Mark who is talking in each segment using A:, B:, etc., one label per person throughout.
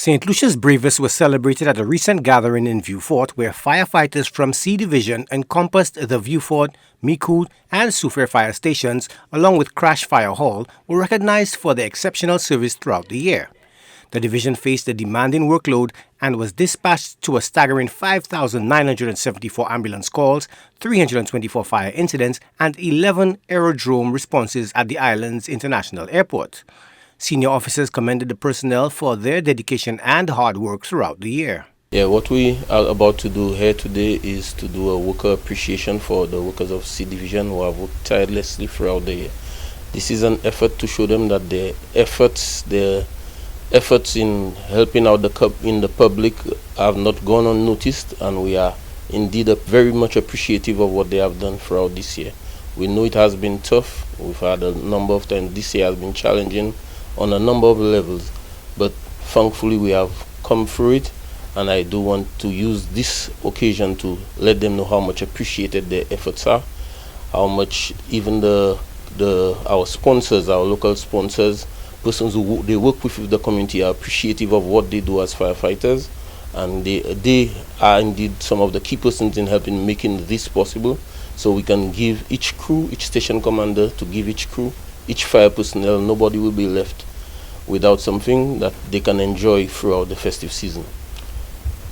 A: St. Lucia's Bravest was celebrated at a recent gathering in VIEUX, where firefighters from C Division encompassed the VIEUX, Micoud, and Soufriere fire stations, along with Crash Fire Hall, were recognized for their exceptional service throughout the year. The division faced a demanding workload and was dispatched to a staggering 5,974 ambulance calls, 324 fire incidents, and 11 aerodrome responses at the island's international airport. Senior officers commended the personnel for their dedication and hard work throughout the year.
B: Yeah, what we are about to do here today is to do a worker appreciation for the workers of C Division who have worked tirelessly throughout the year. This is an effort to show them that their efforts in helping out in the public have not gone unnoticed, and we are indeed very much appreciative of what they have done throughout this year. We know it has been tough. We've had a number of times. This year has been challenging on a number of levels, but thankfully we have come through it, and I do want to use this occasion to let them know how much appreciated their efforts are, how much even our sponsors, our local sponsors, persons who they work with the community are appreciative of what they do as firefighters, and they are indeed some of the key persons in helping making this possible, so we can give each crew, each station commander, to give each crew, each fire personnel, nobody will be left without something that they can enjoy throughout the festive season.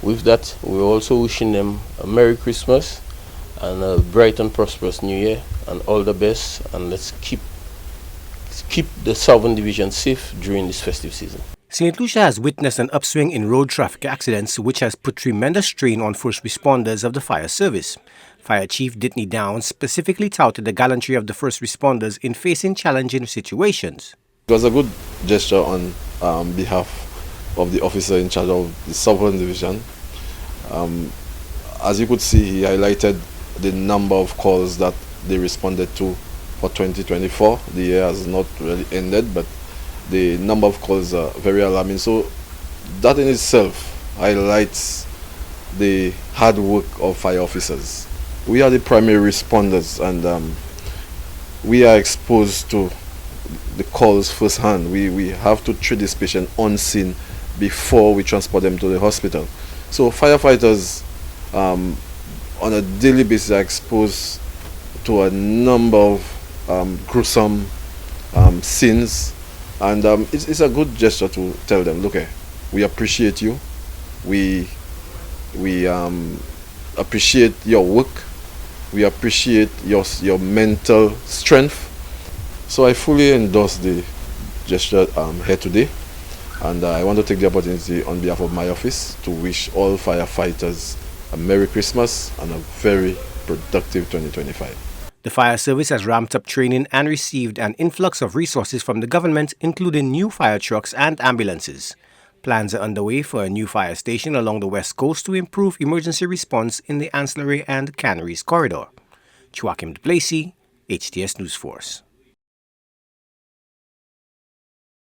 B: With that, we're also wishing them a Merry Christmas and a bright and prosperous New Year, and all the best, and let's keep the Southern Division safe during this festive season.
A: St. Lucia has witnessed an upswing in road traffic accidents, which has put tremendous strain on first responders of the fire service. Fire Chief Ditney Downs specifically touted the gallantry of the first responders in facing challenging situations.
C: It was a good gesture on behalf of the officer in charge of the Southern Division. As you could see, he highlighted the number of calls that they responded to for 2024. The year has not really ended, but the number of calls are very alarming. So that in itself highlights the hard work of fire officers. We are the primary responders, and we are exposed to the calls firsthand. We have to treat this patient on scene before we transport them to the hospital. So firefighters on a daily basis are exposed to a number of gruesome scenes, and it's a good gesture to tell them, look, we appreciate you, we appreciate your work, we appreciate your mental strength. So I fully endorse the gesture here today, and I want to take the opportunity on behalf of my office to wish all firefighters a Merry Christmas and a very productive 2025.
A: The fire service has ramped up training and received an influx of resources from the government, including new fire trucks and ambulances. Plans are underway for a new fire station along the west coast to improve emergency response in the ancillary and canneries corridor. Joachim Duplessis, HTS News Force.